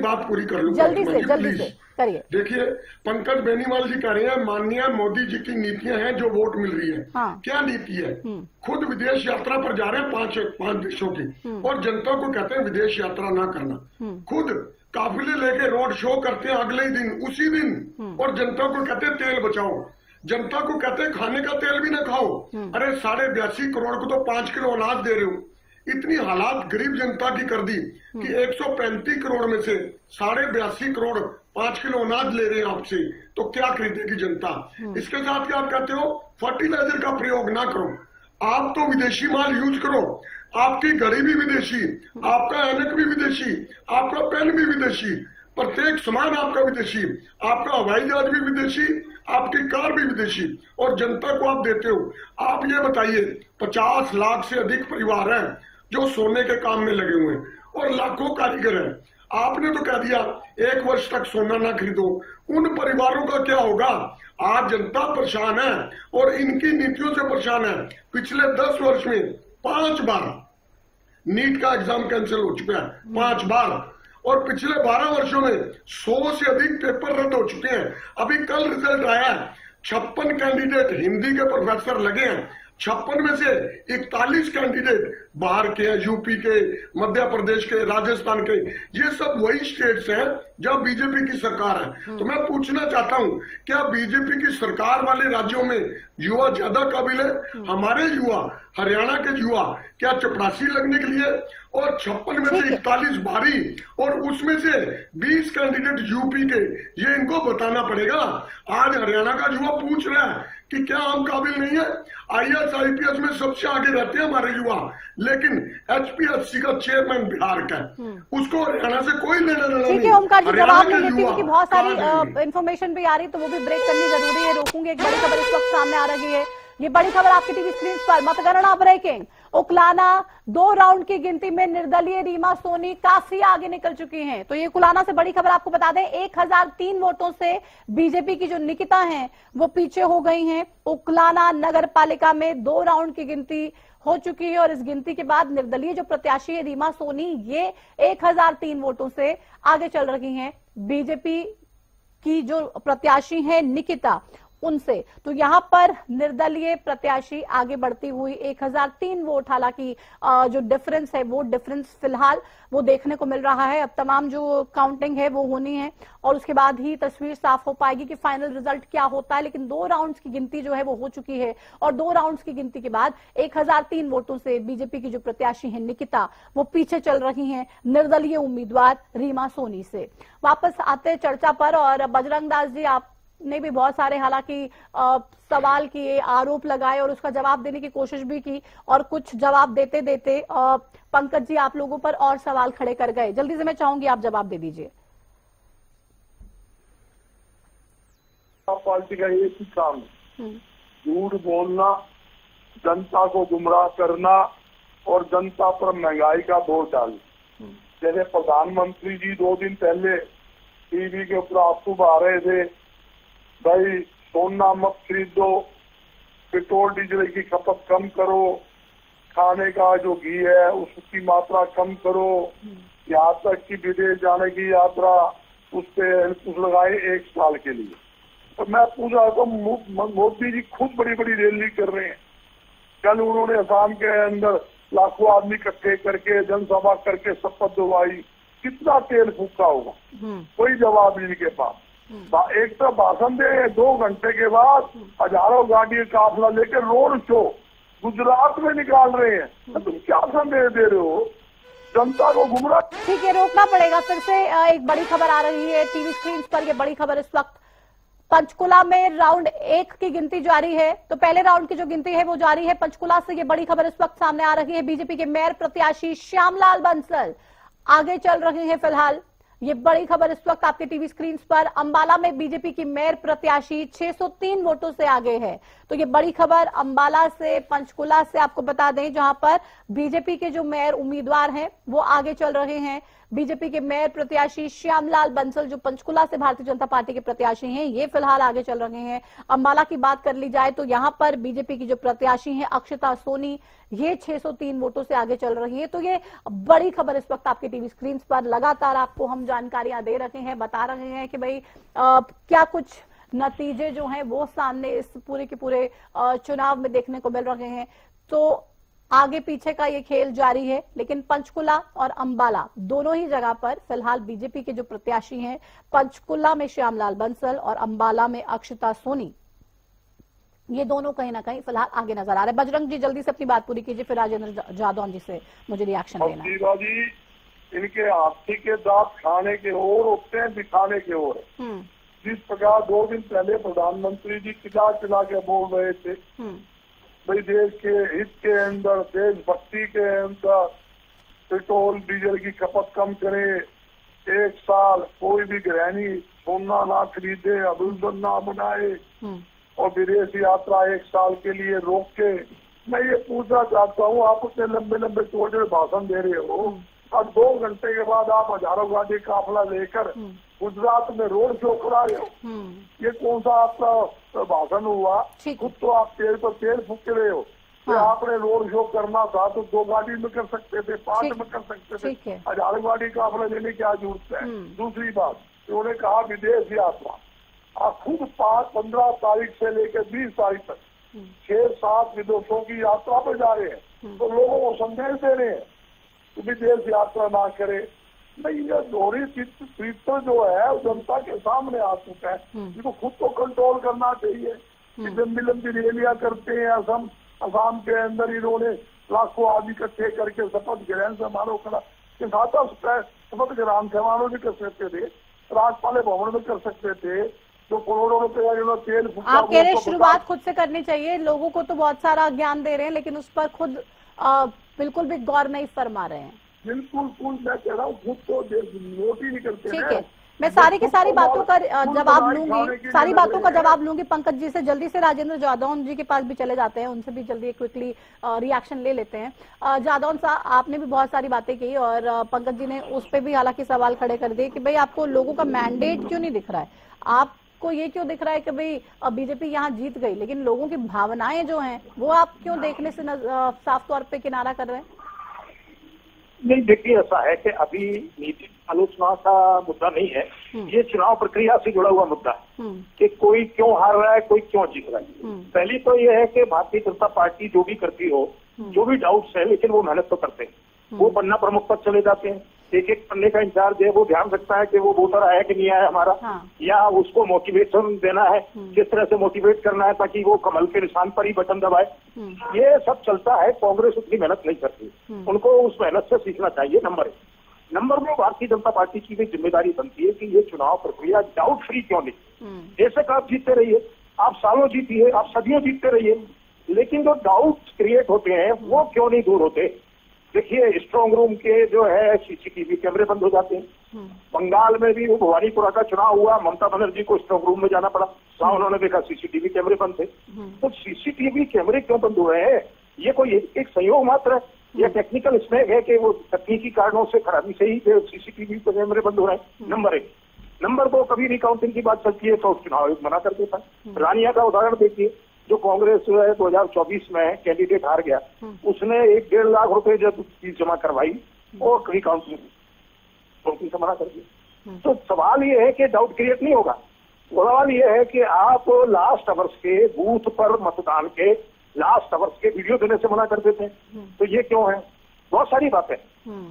बात पूरी कर लूं जल्दी से करिए। देखिए, पंकज बेनीवाल जी कह रहे हैं माननीय मोदी जी की नीतियां हैं जो वोट मिल रही है। हाँ। क्या नीति है? खुद विदेश यात्रा पर जा रहे हैं पांच देशों की, और जनता को कहते हैं विदेश यात्रा ना करना। खुद काफिले लेके रोड शो करते हैं अगले ही दिन, उसी दिन, और जनता को कहते हैं तेल बचाओ। जनता को कहते हैं खाने का तेल भी ना खाओ। अरे 82.5 करोड़ को तो 5 किलो अनाज दे रहे हो। इतनी हालात गरीब जनता की कर दी कि 135 करोड़ में से 82.5 करोड़ 5 किलो अनाज ले रहे हैं आपसे, तो क्या खरीदेगी जनता? इसके साथ क्या आप कहते हो फर्टिलाइजर का प्रयोग ना करो, आप तो विदेशी माल यूज करो। आपकी घड़ी भी विदेशी, आपका ऐनक भी विदेशी, आपका पेन भी विदेशी, प्रत्येक सामान आपका विदेशी, आपका हवाई जहाज भी विदेशी, आपकी कार भी विदेशी, और जनता को आप देते हो। आप ये बताइए 50 लाख से अधिक परिवार हैं जो सोने के काम में लगे हुए हैं, और लाखों कारीगर हैं। आपने तो कह दिया 1 वर्ष तक सोना ना खरीदो। उन परिवारों का क्या होगा? आज जनता परेशान है और इनकी नीतियों से परेशान है। पिछले 10 वर्ष में 5 बार नीट का एग्जाम कैंसिल हो चुका है, 5 बार, और पिछले 12 वर्षों में 100 से अधिक पेपर रद्द हो चुके हैं। अभी कल रिजल्ट आया है, 56 कैंडिडेट हिंदी के प्रोफेसर लगे हैं, 56 में से 41 कैंडिडेट बाहर के हैं, यूपी के, मध्य प्रदेश के, राजस्थान के। ये सब वही स्टेट्स हैं जहां बीजेपी की सरकार है। तो मैं पूछना चाहता हूं, क्या बीजेपी की सरकार वाले राज्यों में युवा ज्यादा काबिल है? हमारे युवा, हरियाणा के युवा क्या चपरासी लगने के लिए? और 56 में से 41 बाहरी, और उसमें से 20 कैंडिडेट यूपी के, ये इनको बताना पड़ेगा। आज हरियाणा का युवा पूछ रहा है कि क्या हम काबिल नहीं है? IAS IPS में सबसे आगे रहते हैं हमारे युवा, लेकिन HPSC का चेयरमैन बिहार का है, उसको हरियाणा से कोई लेना देना नहीं। ठीक है ओमकार जी, जवाब नहीं देती क्योंकि बहुत सारी इन्फॉर्मेशन भी आ रही, तो वो भी ब्रेक करनी जरूरी है। रोकूंगी। एक बड़ी खबर इस वक्त सामने आ रही है, ये बड़ी खबर आपकी टीवी स्क्रीन पर। मतगणना ब्रेकिंग, उकलाना 2 राउंड की गिनती में निर्दलीय रीमा सोनी काफी आगे निकल चुकी हैं। तो ये कुलाना से बड़ी खबर आपको बता दें, 1003 वोटों से बीजेपी की जो निकिता हैं वो पीछे हो गई हैं। उकलाना नगर पालिका में 2 राउंड की गिनती हो चुकी है, और इस गिनती के बाद निर्दलीय जो प्रत्याशी है रीमा सोनी, ये 1003 वोटों से आगे चल रही हैं बीजेपी की जो प्रत्याशी है निकिता उनसे। तो यहां पर निर्दलीय प्रत्याशी आगे बढ़ती हुई 1003 वोट, हालांकि जो डिफरेंस है वो डिफरेंस फिलहाल वो देखने को मिल रहा है। अब तमाम जो काउंटिंग है वो होनी है और उसके बाद ही तस्वीर साफ हो पाएगी कि फाइनल रिजल्ट क्या होता है। लेकिन 2 राउंड्स की गिनती जो है वो हो चुकी है, और 2 राउंड्स की गिनती के बाद 1003 वोटों से बीजेपी की जो प्रत्याशी है निकिता, वो पीछे चल रही हैं निर्दलीय उम्मीदवार रीमा सोनी से। वापस आते चर्चा पर, और बजरंग दास जी आपने भी बहुत सारे हालांकि सवाल किए, आरोप लगाए और उसका जवाब देने की कोशिश भी की, और कुछ जवाब देते देते पंकज जी आप लोगों पर और सवाल खड़े कर गए। जल्दी से मैं चाहूंगी आप जवाब दे दीजिए। पार्टी का एक ही काम, झूठ बोलना, जनता को गुमराह करना और जनता पर महंगाई का बोझ डालना। जैसे प्रधानमंत्री जी 2 दिन पहले टीवी के ऊपर आंसू बहा रहे थे, भाई सोना मत खरीदो, पेट्रोल डीजल की खपत कम करो, खाने का जो घी है उसकी मात्रा कम करो, यहाँ तक कि विदेश जाने की यात्रा उस पर लगाए 1 साल के लिए। तो मैं पूछ रहा था, मोदी जी खुद बड़ी बड़ी रैली कर रहे हैं। कल उन्होंने असम के अंदर लाखों आदमी इकट्ठे करके जनसभा करके शपथ दिलवाई, कितना तेल फूका होगा, कोई जवाब नहीं के पास। एक तो भाषण दे, 2 घंटे के बाद हजारों गाड़ी काफिला लेकर रोड शो गुजरात में निकाल रहे हैं। तो तुम क्या संदेश दे रहे हो जनता को गुमराह? ठीक है, रोकना पड़ेगा। फिर से एक बड़ी खबर आ रही है टीवी स्क्रीन पर। ये बड़ी खबर इस वक्त पंचकुला में राउंड 1 की गिनती जारी है, तो पहले राउंड की जो गिनती है वो जारी है पंचकुला से। ये बड़ी खबर इस वक्त सामने आ रही है, बीजेपी के मेयर प्रत्याशी श्यामलाल बंसल आगे चल रहे हैं फिलहाल। ये बड़ी खबर इस वक्त आपके टीवी स्क्रीन पर। अंबाला में बीजेपी की मेयर प्रत्याशी 603 वोटों से आगे है। तो ये बड़ी खबर अंबाला से, पंचकुला से आपको बता दें, जहां पर बीजेपी के जो मेयर उम्मीदवार हैं वो आगे चल रहे हैं। बीजेपी के मेयर प्रत्याशी श्यामलाल बंसल जो पंचकुला से भारतीय जनता पार्टी के प्रत्याशी हैं, ये फिलहाल आगे चल रहे हैं। अंबाला की बात कर ली जाए तो यहां पर बीजेपी की जो प्रत्याशी हैं अक्षता सोनी, ये 603 वोटों से आगे चल रही है। तो ये बड़ी खबर इस वक्त आपके टीवी स्क्रीन पर लगातार आपको हम जानकारियां दे रहे हैं, बता रहे हैं कि भाई क्या कुछ नतीजे जो हैं वो सामने इस पूरे के पूरे चुनाव में देखने को मिल रहे हैं। तो आगे पीछे का ये खेल जारी है, लेकिन पंचकुला और अंबाला दोनों ही जगह पर फिलहाल बीजेपी के जो प्रत्याशी हैं, पंचकुला में श्यामलाल बंसल और अंबाला में अक्षता सोनी, ये दोनों कहीं ना कहीं फिलहाल आगे नजर आ रहे हैं। बजरंग जी जल्दी से अपनी बात पूरी कीजिए, फिर राजेंद्र जादौन जी से मुझे रिएक्शन देना है। जी इनके हाथी के दांत खाने के और होते हैं, दिखाने के और। जिस प्रकार 2 दिन पहले प्रधानमंत्री जी चिल्ला चिल्ला के बोल रहे थे भाई देश के हित के अंदर, देशभक्ति के अंदर पेट्रोल डीजल की खपत कम करे, 1 साल कोई भी गृहिणी सोना ना खरीदे, अभिनंदन ना बनाए और विदेश यात्रा 1 साल के लिए रोक के। मैं ये पूछना चाहता हूँ, आप उतने लंबे लंबे चौड़े भाषण दे रहे हो और 2 घंटे के बाद आप हजारों गाड़ी काफिला लेकर गुजरात में रोड शो करा रहे हो। ये कौन सा आपका भाषण हुआ? खुद तो आप पेड़ पर पेड़ फूक रहे हो। हाँ। आपने रोड शो करना था तो 2 गाड़ी में कर सकते थे, 5 में कर सकते थे, हजारों गाड़ी काफिला लेने की क्या जरूरत है? दूसरी बात, उन्होंने कहा विदेश यात्रा, आप खुद 15 तारीख से लेकर 20 तारीख तक 6-7 विदेशों की यात्रा पर जा रहे हैं, तो लोगों को संदेश दे रहे हैं कि विदेश यात्रा ना करे। नहीं, ये दोहरी चित्र जो है वो जनता के सामने आ चुका है। इनको खुद को कंट्रोल करना चाहिए। लंबी लंबी रैलियां करते हैं, असम के अंदर इन्होंने लाखों आदमी इकट्ठे करके शपथ ग्रहण समारोह करा। शपथ ग्रहण समारोह भी कर सकते थे, राज्यपाल भवन में कर सकते थे, जो करोड़ों रुपए तेल। आप कह रहे हैं शुरुआत खुद से करनी चाहिए। लोगों को तो बहुत सारा ज्ञान दे रहे हैं, लेकिन उस पर खुद बिल्कुल भी गौर नहीं फरमा रहे हैं। बिल्कुल मैं कह रहा हूँ, खुद तो नोट ही नहीं करते। ठीक है, मैं सारी की सारी बातों का जवाब लूंगी, सारी बातों का जवाब लूंगी पंकज जी से। जल्दी से राजेंद्र जादौन जी के पास भी चले जाते हैं, उनसे भी जल्दी क्विकली रिएक्शन ले लेते हैं। जादौन साहब, आपने भी बहुत सारी बातें की और पंकज जी ने उस पर भी हालांकि सवाल खड़े कर दिए कि भाई आपको लोगों का मैंडेट क्यों नहीं दिख रहा है, आपको ये क्यों दिख रहा है कि भाई बीजेपी यहाँ जीत गई, लेकिन लोगों की भावनाएं जो हैं वो आप क्यों देखने से साफ तौर पे किनारा कर रहे हैं? नहीं, देखिए ऐसा है कि अभी नीति आलोचना का मुद्दा नहीं है, ये चुनाव प्रक्रिया से जुड़ा हुआ मुद्दा है कि कोई क्यों हार रहा है, कोई क्यों जीत रहा है। पहली तो ये है कि भारतीय जनता पार्टी जो भी करती हो, जो भी डाउट्स है, लेकिन वो मेहनत तो करते हैं। वो पन्ना प्रमुख पर चले जाते हैं, एक एक पन्ने का इंचार्ज है, वो ध्यान रखता है कि वो वोटर आया कि नहीं आया हमारा, या उसको मोटिवेशन देना है, किस तरह से मोटिवेट करना है ताकि वो कमल के निशान पर ही बटन दबाए। ये सब चलता है। कांग्रेस उतनी मेहनत नहीं करती, उनको उस मेहनत से सीखना चाहिए। नंबर 2, भारतीय जनता पार्टी की भी जिम्मेदारी बनती है कि ये चुनाव प्रक्रिया डाउट फ्री क्यों नहीं। बेशक आप जीतते रहिए, आप सालों जीतिए, आप सदियों जीतते रहिए, लेकिन जो डाउट क्रिएट होते हैं वो क्यों नहीं दूर होते। देखिए, स्ट्रांग रूम के जो है सीसीटीवी कैमरे बंद हो जाते हैं। बंगाल में भी वो भवानीपुरा का चुनाव हुआ, ममता बनर्जी को स्ट्रांग रूम में जाना पड़ा, वहां उन्होंने देखा सीसीटीवी कैमरे बंद थे। तो सीसीटीवी कैमरे क्यों बंद हो रहे हैं? ये कोई एक संयोग मात्र है या टेक्निकल स्मैग है कि वो तकनीकी कारणों से खराबी से ही सीसीटीवी कैमरे बंद हो रहे हैं? नंबर 1। नंबर 2, कभी रिकाउंटिंग की बात चलती है तो चुनाव आयोग मना कर देता है। रानिया का उदाहरण देखिए, जो कांग्रेस 2024 में कैंडिडेट हार गया, उसने 1-1.5 लाख रुपए जब फीस जमा करवाई और रिकाउंटिंग से मना कर दिया। तो सवाल ये है कि डाउट क्रिएट नहीं होगा। सवाल ये है कि आप लास्ट आवर्स के बूथ पर मतदान के लास्ट आवर्स के वीडियो देने से मना कर देते हैं, तो ये क्यों है? बहुत सारी बातें,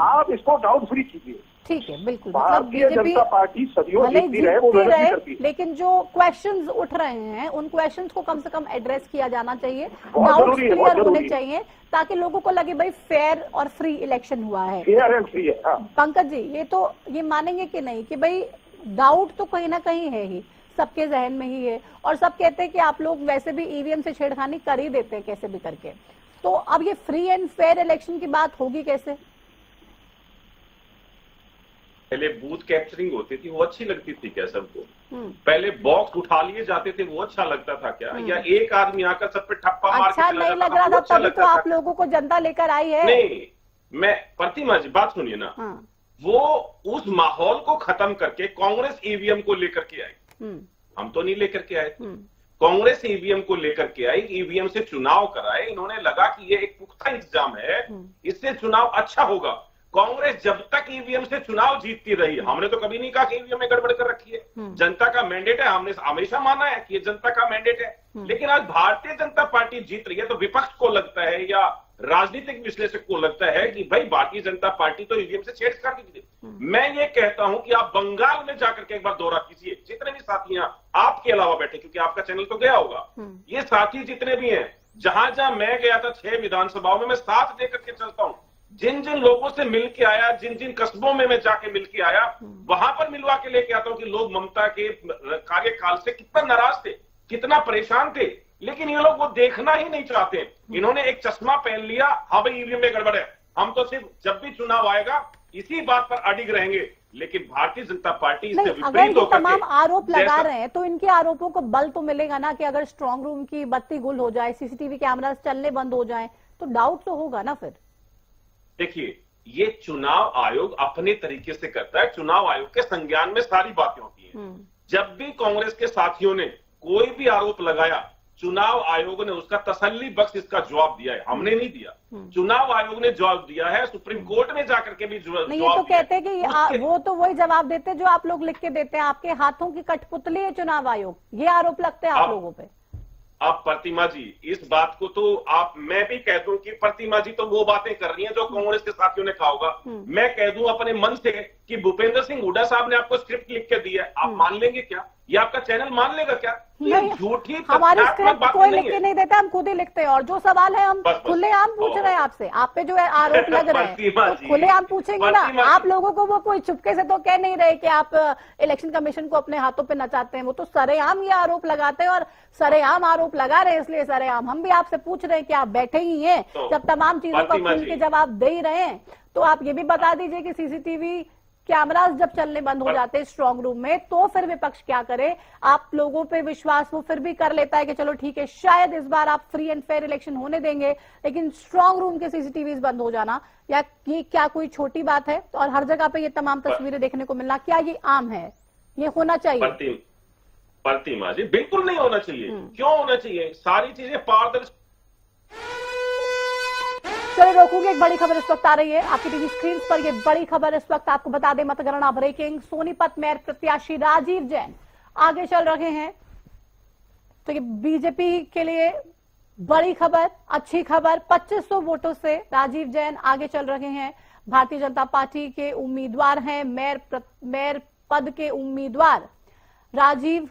आप इसको डाउट फ्री कीजिए। ठीक है, बिल्कुल। भारतीय जनता पार्टी सदियों जीतती रहे, वो मेहनत भी करती है, लेकिन जो क्वेश्चंस उठ रहे हैं उन क्वेश्चंस को कम से कम एड्रेस किया जाना चाहिए, डाउट्स क्लियर होने चाहिए, ताकि लोगों को लगे भाई फेयर और फ्री इलेक्शन हुआ है, फेयर एंड फ्री है। पंकज जी, ये मानेंगे कि नहीं कि भाई डाउट तो कहीं ना कहीं है ही, सबके जहन में ही है, और सब कहते हैं कि आप लोग वैसे भी ईवीएम से छेड़खानी कर ही देते हैं कैसे भी करके, तो अब ये फ्री एंड फेयर इलेक्शन की बात होगी कैसे? पहले बूथ कैप्चरिंग होती थी, वो अच्छी लगती थी क्या सबको? पहले बॉक्स उठा लिए जाते थे, वो अच्छा लगता था क्या? या एक आदमी आकर सब पे ठप्पा मार के अच्छा नहीं लग रहा था, तभी तो आप लोगों को जनता लेकर आई है। नहीं, मैं प्रतिमा जी बात सुनिए ना, वो उस माहौल को खत्म करके कांग्रेस ईवीएम को लेकर के आई। हम तो नहीं लेकर के आए, कांग्रेस ईवीएम को लेकर के आई, ईवीएम से चुनाव कराए। इन्होंने लगा कि ये एक पुख्ता इंतजाम है, इससे चुनाव अच्छा होगा। कांग्रेस जब तक ईवीएम से चुनाव जीतती रही, हमने तो कभी नहीं कहा कि ईवीएम में गड़बड़ कर रखी है। जनता का मैंडेट है, हमने हमेशा माना है कि ये जनता का मैंडेट है। लेकिन आज भारतीय जनता पार्टी जीत रही है तो विपक्ष को लगता है या राजनीतिक विश्लेषक को लगता है कि भाई भारतीय जनता पार्टी तो ईवीएम से छेड़छाड़ की थी। मैं ये कहता हूं कि आप बंगाल में जाकर के एक बार दौरा कीजिए, जितने भी साथी यहाँ आपके अलावा बैठे, क्योंकि आपका चैनल तो गया होगा, ये साथी जितने भी हैं, जहां जहां मैं गया था 6 विधानसभाओं में, मैं साथ लेकर के चलता हूं। जिन जिन लोगों से मिलके आया, जिन जिन कस्बों में मैं जाके मिलके आया, वहां पर मिलवा के लेके आता हूं कि लोग ममता के कार्यकाल से कितना नाराज थे, कितना परेशान थे। लेकिन ये लोग वो देखना ही नहीं चाहते। इन्होंने एक चश्मा पहन लिया, हाँ भाई ईवीएम में गड़बड़ है, हम तो सिर्फ जब भी चुनाव आएगा इसी बात पर अडिग रहेंगे। लेकिन भारतीय जनता पार्टी इससे विपरीत होकर तमाम आरोप लगा रहे हैं तो इनके आरोपों को बल तो मिलेगा ना कि अगर स्ट्रांग रूम की बत्ती गुल हो जाए, सीसीटीवी कैमरा चलने बंद हो जाए तो डाउट तो होगा ना। फिर देखिए, ये चुनाव आयोग अपने तरीके से करता है। चुनाव आयोग के संज्ञान में सारी बातें होती हैं। जब भी कांग्रेस के साथियों ने कोई भी आरोप लगाया, चुनाव आयोग ने उसका तसल्ली बख्श इसका जवाब दिया है, हमने नहीं दिया। चुनाव आयोग ने जवाब दिया है, सुप्रीम कोर्ट में जाकर के भी जवाब नहीं, ये तो कहते हैं कि वो तो वही जवाब देते हैं जो आप लोग लिख के देते हैं। आपके हाथों की कठपुतली है चुनाव आयोग, ये आरोप लगते हैं आप लोगों पे। अब प्रतिमा जी, इस बात को तो आप, मैं भी कह दूं कि प्रतिमा जी तो वो बातें कर रही हैं जो कांग्रेस के साथियों ने कहा होगा। मैं कह दूं अपने मन से कि भूपेंद्र सिंह हुड्डा साहब ने आपको स्क्रिप्ट लिख के दी है, आप मान लेंगे क्या? ये आपका चैनल मान लेगा क्या? झूठी हमारी स्क्रिप्ट कोई लिख के नहीं देता, हम खुद ही लिखते हैं। और जो सवाल है हम खुलेआम पूछ रहे हैं आपसे, आप पे जो आरोप लग रहे हैं तो खुलेआम पूछेंगे ना। आप लोगों को वो कोई चुपके से तो कह नहीं रहे कि आप इलेक्शन कमीशन को अपने हाथों पे नचाते हैं। वो तो सरेआम ये आरोप लगाते हैं और सरेआम आरोप लगा रहे हैं, इसलिए सरेआम हम भी आपसे पूछ रहे हैं कि आप बैठे ही हैं जब तमाम चीजों का खुल के जवाब दे ही रहे हैं तो आप ये भी बता दीजिए कि सीसीटीवी कैमरास जब चलने बंद हो जाते हैं स्ट्रांग रूम में तो फिर विपक्ष क्या करे? आप लोगों पे विश्वास वो फिर भी कर लेता है कि चलो ठीक है, शायद इस बार आप फ्री एंड फेयर इलेक्शन होने देंगे, लेकिन स्ट्रांग रूम के सीसीटीवी बंद हो जाना या ये क्या कोई छोटी बात है? और हर जगह पे ये तमाम तस्वीरें देखने को मिलना, क्या ये आम है? ये होना चाहिए? प्रतिमा जी, बिल्कुल नहीं होना चाहिए। क्यों होना चाहिए? सारी चीजें पारदर्शी। चलिए रोकूंगी, एक बड़ी खबर इस वक्त आ रही है आपकी टीवी स्क्रीन पर। ये बड़ी खबर इस वक्त आपको बता दें, मतगणना ब्रेकिंग, सोनीपत मेयर प्रत्याशी राजीव जैन आगे चल रहे हैं। तो ये बीजेपी के लिए बड़ी खबर, अच्छी खबर, 2500 वोटों से राजीव जैन आगे चल रहे हैं। भारतीय जनता पार्टी के उम्मीदवार हैं, मेयर पद के उम्मीदवार राजीव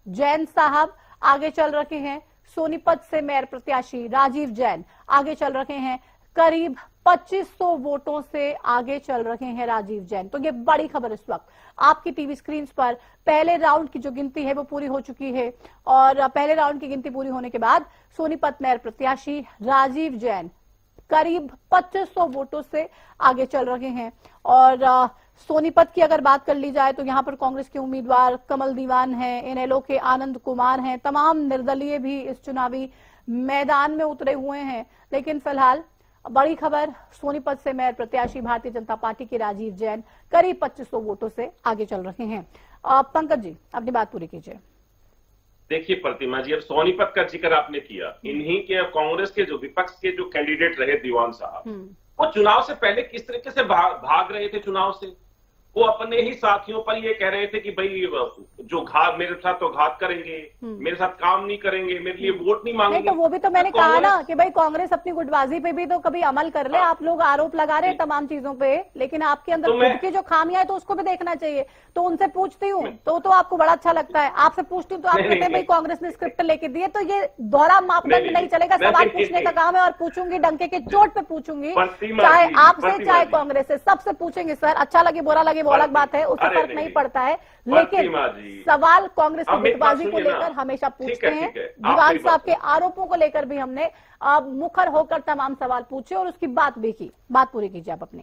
जैन साहब आगे चल रहे हैं। सोनीपत से मेयर प्रत्याशी राजीव जैन आगे चल रहे हैं, करीब 2500 वोटों से आगे चल रहे हैं राजीव जैन। तो ये बड़ी खबर इस वक्त आपकी टीवी स्क्रीन पर। पहले राउंड की जो गिनती है वो पूरी हो चुकी है और पहले राउंड की गिनती पूरी होने के बाद सोनीपत मेयर प्रत्याशी राजीव जैन करीब 2500 वोटों से आगे चल रहे हैं। और सोनीपत की अगर बात कर ली जाए तो यहाँ पर कांग्रेस के उम्मीदवार कमल दीवान हैं, इनेलो के आनंद कुमार हैं, तमाम निर्दलीय भी इस चुनावी मैदान में उतरे हुए हैं। लेकिन फिलहाल बड़ी खबर, सोनीपत से मेयर प्रत्याशी भारतीय जनता पार्टी के राजीव जैन करीब 2500 वोटों से आगे चल रहे हैं। पंकज जी, अपनी बात पूरी कीजिए। देखिए प्रतिमा जी, अब सोनीपत का जिक्र आपने किया, इन्हीं के कांग्रेस के जो विपक्ष के जो कैंडिडेट रहे दीवान साहब, वो चुनाव से पहले किस तरीके से भाग रहे थे चुनाव से। वो अपने ही साथियों पर ये कह रहे थे कि भाई जो घात मेरे साथ तो घात करेंगे, मेरे साथ काम नहीं करेंगे, मेरे लिए वोट नहीं मांगेंगे। तो वो भी तो मैंने कहा ना कि भाई कांग्रेस अपनी गुटबाजी पे भी तो कभी अमल कर ले। आप लोग आरोप लगा रहे हैं तमाम चीजों पे, लेकिन आपके अंदर खुद की जो खामियां है तो उसको भी देखना चाहिए। तो उनसे पूछती हूँ तो आपको बड़ा अच्छा लगता है, आपसे पूछती हूँ तो आप कहते हैं भाई कांग्रेस ने स्क्रिप्ट लेके दी है। तो ये दोहरा मापदंड नहीं चलेगा, सवाल पूछने का काम है और पूछूंगी, डंके के चोट पे पूछूंगी, चाहे आपसे चाहे कांग्रेस से, सबसे पूछेंगे सर। अच्छा लगे बुरा लगे वो अलग बात है, उससे फर्क नहीं पड़ता है, लेकिन सवाल कांग्रेस की गुटबाजी को लेकर हमेशा पूछते हैं। दीवान साहब के आरोपों को लेकर भी हमने मुखर होकर तमाम सवाल पूछे और उसकी बात भी की। बात पूरी कीजिए आप अपनी।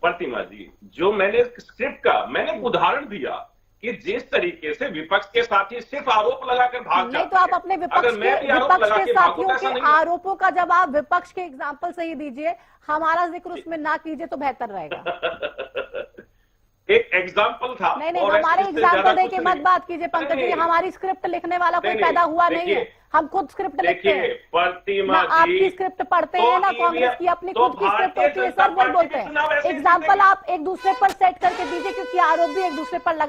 प्रतिमा जी, जो मैंने स्क्रिप्ट का मैंने उदाहरण दिया कि जिस तरीके से विपक्ष के साथी सिर्फ आरोप लगाकर भाग जाते हैं, तो आप अपने विपक्ष के साथियों के आरोपों का जवाब विपक्ष के एग्जाम्पल से ही दीजिए, हमारा जिक्र उसमें ना कीजिए तो बेहतर रहेगा। एक एग्जाम्पल था। नहीं नहीं, और हमारे इससे ज्यादा एग्जाम्पल कुछ देके नहीं। मत बात कीजिए पंकज जी, हमारी स्क्रिप्ट लिखने वाला कोई नहीं, पैदा हुआ नहीं देखिए, है, हम खुद स्क्रिप्ट लिखते हैं। प्रतिमा ना जी, आपकी स्क्रिप्ट पढ़ते हैं, ना कांग्रेस की अपनी खुद की स्क्रिप्ट होती है, सर बोलते हैं। एग्जाम्पल आप एक दूसरे पर सेट करके दीजिए, क्योंकि आरोप भी एक दूसरे पर लगा